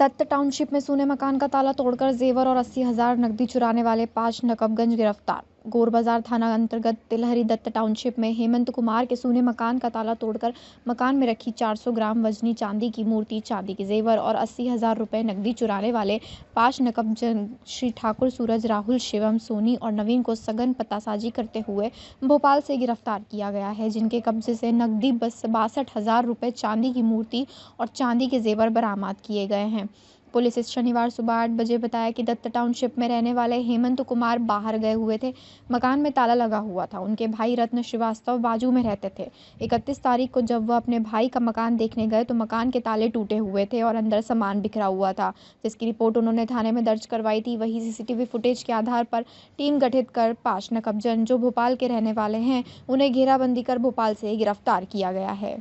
Dutt township में सूने मकान का ताला तोड़कर जेवर और 80,000 नकदी चुराने वाले 5 नकबगंज गिरफ्तार। गोर बाजार थाना अंतर्गत तिलहरी दत्त टाउनशिप में हेमंत कुमार के सूने मकान का ताला तोड़कर मकान में रखी 400 ग्राम वजनी चांदी की मूर्ति, चांदी के जेवर और 80,000 रुपये नकदी चुराने वाले 5 नकबगंज श्री ठाकुर सूरज, राहुल, शिवम, सोनी और नवीन को सघन पतासाजी करते हुए भोपाल से गिरफ्तार किया गया है, जिनके कब्जे से नकदी 62,000 रुपये, चांदी की मूर्ति और चांदी के जेवर बरामद किए गए हैं। पुलिस इस शनिवार सुबह 8 बजे बताया कि दत्त टाउनशिप में रहने वाले हेमंत कुमार बाहर गए हुए थे। मकान में ताला लगा हुआ था। उनके भाई रत्न श्रीवास्तव बाजू में रहते थे। 31 तारीख को जब वह अपने भाई का मकान देखने गए तो मकान के ताले टूटे हुए थे और अंदर सामान बिखरा हुआ था, जिसकी रिपोर्ट उन्होंने थाने में दर्ज करवाई थी। वहीं सीसीटीवी फुटेज के आधार पर टीम गठित कर 5 नकबगंज जो भोपाल के रहने वाले हैं, उन्हें घेराबंदी कर भोपाल से गिरफ्तार किया गया है।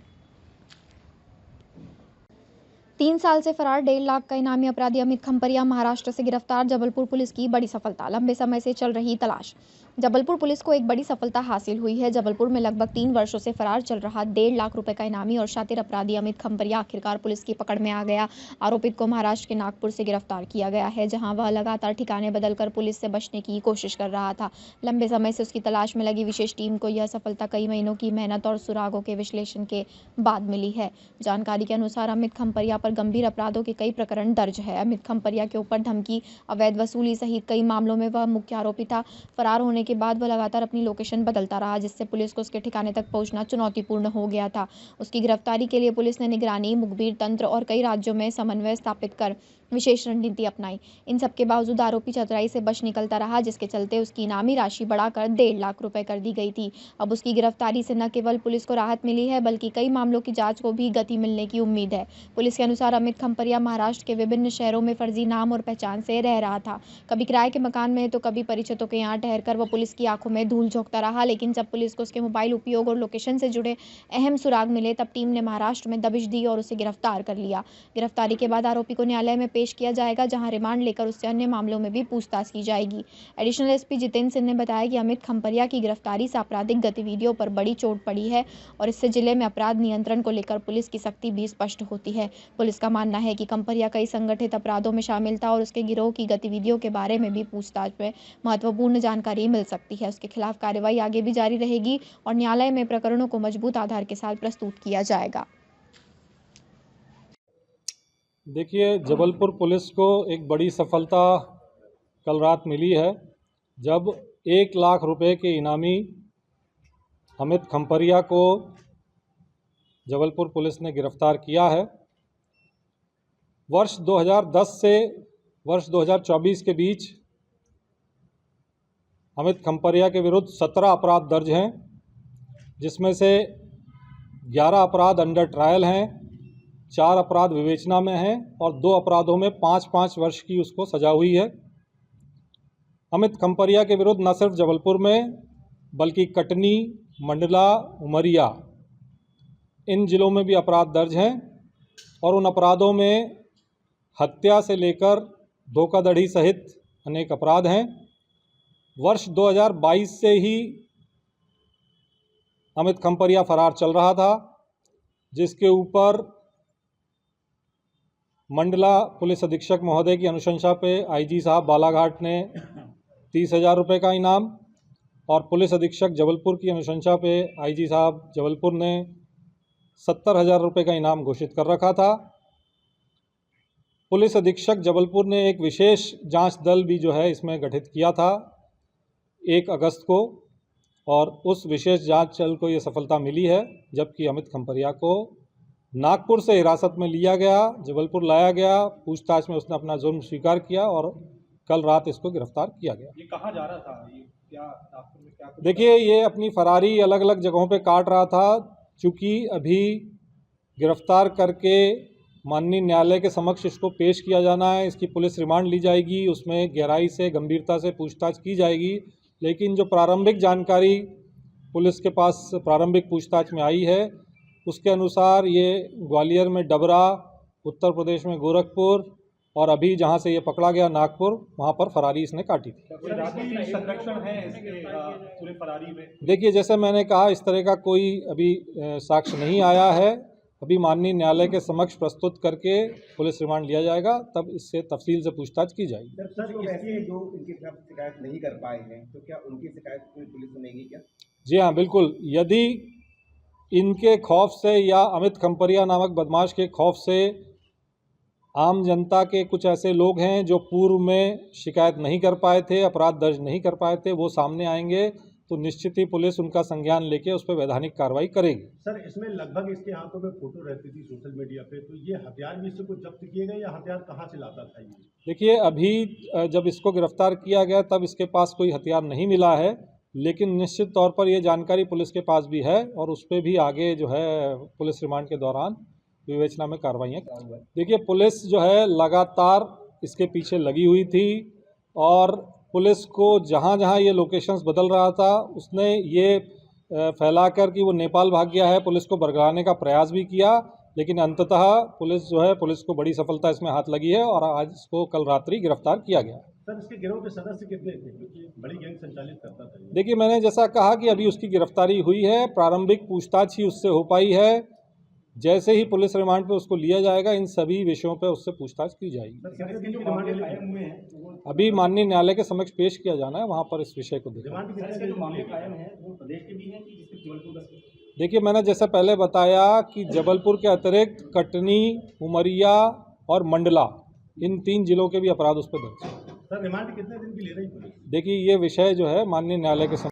3 साल से फरार 1.5 लाख का इनामी अपराधी अमित खम्परिया महाराष्ट्र से गिरफ्तार। जबलपुर पुलिस की बड़ी सफलता। लंबे समय से चल रही तलाश। जबलपुर पुलिस को एक बड़ी सफलता हासिल हुई है। जबलपुर में लगभग 3 वर्षों से फरार चल रहा 1.5 लाख रुपए का इनामी और शातिर अपराधी अमित खम्परिया आखिरकार पुलिस की पकड़ में आ गया। आरोपित को महाराष्ट्र के नागपुर से गिरफ्तार किया गया है, जहां वह लगातार ठिकाने बदलकर पुलिस से बचने की कोशिश कर रहा था। लंबे समय से उसकी तलाश में लगी विशेष टीम को यह सफलता कई महीनों की मेहनत और सुरागों के विश्लेषण के बाद मिली है। जानकारी के अनुसार अमित खम्परिया पर गंभीर अपराधों के कई प्रकरण दर्ज है। अमित खम्परिया के ऊपर धमकी, अवैध वसूली सहित कई मामलों में वह मुख्य आरोपी था। फरार होने के बाद वह लगातार अपनी लोकेशन बदलता रहा, जिससे पुलिस को उसके ठिकाने तक पहुंचना चुनौतीपूर्ण हो गया था। उसकी गिरफ्तारी के लिए पुलिस ने निगरानी, मुखबिर तंत्र और कई राज्यों में समन्वय स्थापित कर विशेष रणनीति अपनाई। इन सबके बावजूद आरोपी चतुराई से बच निकलता रहा, जिसके चलते उसकी इनामी राशि बढ़ाकर 1.5 लाख रुपए कर दी गई थी। अब उसकी गिरफ्तारी से न केवल पुलिस को राहत मिली है, बल्कि कई मामलों की जांच को भी गति मिलने की उम्मीद है। पुलिस के अनुसार अमित खम्परिया महाराष्ट्र के विभिन्न शहरों में फर्जी नाम और पहचान से रह रहा था। कभी किराए के मकान में तो कभी परिचितों के यहाँ ठहरकर वह पुलिस की आंखों में धूल झोंकता रहा। लेकिन जब पुलिस को उसके मोबाइल उपयोग और लोकेशन से जुड़े अहम सुराग मिले, तब टीम ने महाराष्ट्र में दबिश दी और उसे गिरफ्तार कर लिया। गिरफ्तारी के बाद आरोपी को न्यायालय में पेश किया जाएगा, जहां रिमांड लेकर उससे अन्य मामलों में भी पूछताछ की जाएगी। एडिशनल एसपी जितेंद्र सिंह ने बताया कि अमित खम्परिया की गिरफ्तारी से आपराधिक गतिविधियों पर बड़ी चोट पड़ी है और इससे जिले में अपराध नियंत्रण को लेकर पुलिस की सख्ती भी स्पष्ट होती है। पुलिस का मानना है कि खम्परिया कई संगठित अपराधों में शामिल था और उसके गिरोह की गतिविधियों के बारे में भी पूछताछ में महत्वपूर्ण जानकारी मिल सकती है। उसके खिलाफ कार्रवाई आगे भी जारी रहेगी और न्यायालय में प्रकरणों को मजबूत आधार के साथ प्रस्तुत किया जाएगा। देखिए, जबलपुर पुलिस को एक बड़ी सफलता कल रात मिली है, जब 1 लाख रुपए के इनामी अमित खम्परिया को जबलपुर पुलिस ने गिरफ्तार किया है। वर्ष 2010 से वर्ष 2024 के बीच अमित खम्परिया के विरुद्ध 17 अपराध दर्ज हैं, जिसमें से 11 अपराध अंडर ट्रायल हैं, 4 अपराध विवेचना में हैं और 2 अपराधों में 5-5 वर्ष की उसको सजा हुई है। अमित खम्परिया के विरुद्ध न सिर्फ जबलपुर में बल्कि कटनी, मंडला, उमरिया इन जिलों में भी अपराध दर्ज हैं और उन अपराधों में हत्या से लेकर धोखाधड़ी सहित अनेक अपराध हैं। वर्ष 2022 से ही अमित खम्परिया फरार चल रहा था, जिसके ऊपर मंडला पुलिस अधीक्षक महोदय की अनुशंसा पे आईजी साहब बालाघाट ने 30,000 रुपये का इनाम और पुलिस अधीक्षक जबलपुर की अनुशंसा पे आईजी साहब जबलपुर ने 70,000 रुपये का इनाम घोषित कर रखा था। पुलिस अधीक्षक जबलपुर ने एक विशेष जांच दल भी जो है इसमें गठित किया था 1 अगस्त को, और उस विशेष जांच दल को ये सफलता मिली है, जबकि अमित खम्परिया को नागपुर से हिरासत में लिया गया, जबलपुर लाया गया। पूछताछ में उसने अपना जुर्म स्वीकार किया और कल रात इसको गिरफ्तार किया गया। ये कहाँ जा रहा था? ये क्या नागपुर में क्या? देखिए, ये अपनी फरारी अलग अलग जगहों पे काट रहा था। चूँकि अभी गिरफ्तार करके माननीय न्यायालय के समक्ष इसको पेश किया जाना है, इसकी पुलिस रिमांड ली जाएगी, उसमें गहराई से गंभीरता से पूछताछ की जाएगी। लेकिन जो प्रारंभिक जानकारी पुलिस के पास प्रारंभिक पूछताछ में आई है, उसके अनुसार ये ग्वालियर में डबरा, उत्तर प्रदेश में गोरखपुर और अभी जहां से ये पकड़ा गया नागपुर, वहां पर फरारी इसने काटी थी। संरक्षण है इसके पूरे फरारी में? देखिए, जैसे मैंने कहा, इस तरह का कोई अभी साक्ष्य नहीं आया है, अभी माननीय न्यायालय के समक्ष प्रस्तुत करके पुलिस रिमांड लिया जाएगा, तब इससे तफसील से पूछताछ की जाएगी। सर इसलिए जो इनके खिलाफ शिकायत नहीं कर पाए हैं, तो क्या उनकी शिकायत कोई पुलिस सुनेगी क्या? जी हाँ, बिल्कुल। यदि इनके खौफ से या अमित खम्परिया नामक बदमाश के खौफ से आम जनता के कुछ ऐसे लोग हैं जो पूर्व में शिकायत नहीं कर पाए थे, अपराध दर्ज नहीं कर पाए थे, वो सामने आएंगे तो निश्चित ही पुलिस उनका संज्ञान लेके उस पर वैधानिक कार्रवाई करेगी। सर इसमें लगभग इसके हाथों में फोटो रहती थी सोशल मीडिया पे, तो ये हथियार भी इससे कुछ जब्त किए गए या हथियार कहाँ से लाता था ये? देखिए, अभी जब इसको गिरफ्तार किया गया तब इसके पास कोई हथियार नहीं मिला है, लेकिन निश्चित तौर पर ये जानकारी पुलिस के पास भी है और उस पर भी आगे जो है पुलिस रिमांड के दौरान विवेचना में कार्रवाइयाँ। देखिए, पुलिस जो है लगातार इसके पीछे लगी हुई थी और पुलिस को जहाँ जहाँ ये लोकेशंस बदल रहा था उसने ये फैलाकर कि वो नेपाल भाग गया है, पुलिस को बरगलाने का प्रयास भी किया, लेकिन अंततः पुलिस को बड़ी सफलता इसमें हाथ लगी है और आज इसको कल रात्रि गिरफ्तार किया गया। सर इसके गिरोह के सदस्य कितने थे, क्योंकि बड़ी गैंग संचालित करता था ये? देखिए, मैंने जैसा कहा कि अभी उसकी गिरफ्तारी हुई है, प्रारंभिक पूछताछ ही उससे हो पाई है। जैसे ही पुलिस रिमांड पे उसको लिया जाएगा, इन सभी विषयों पे उससे पूछताछ की जाएगी। अभी माननीय न्यायालय के समक्ष पेश किया जाना है, वहाँ पर इस विषय को देखा। देखिए, मैंने जैसे पहले बताया कि जबलपुर के अतिरिक्त कटनी, उमरिया और मंडला, इन 3 जिलों के भी अपराध उस पर दर्ज हैं। सर रिमांड कितने दिन की ले रही पुलिस? देखिए, ये विषय जो है माननीय न्यायालय के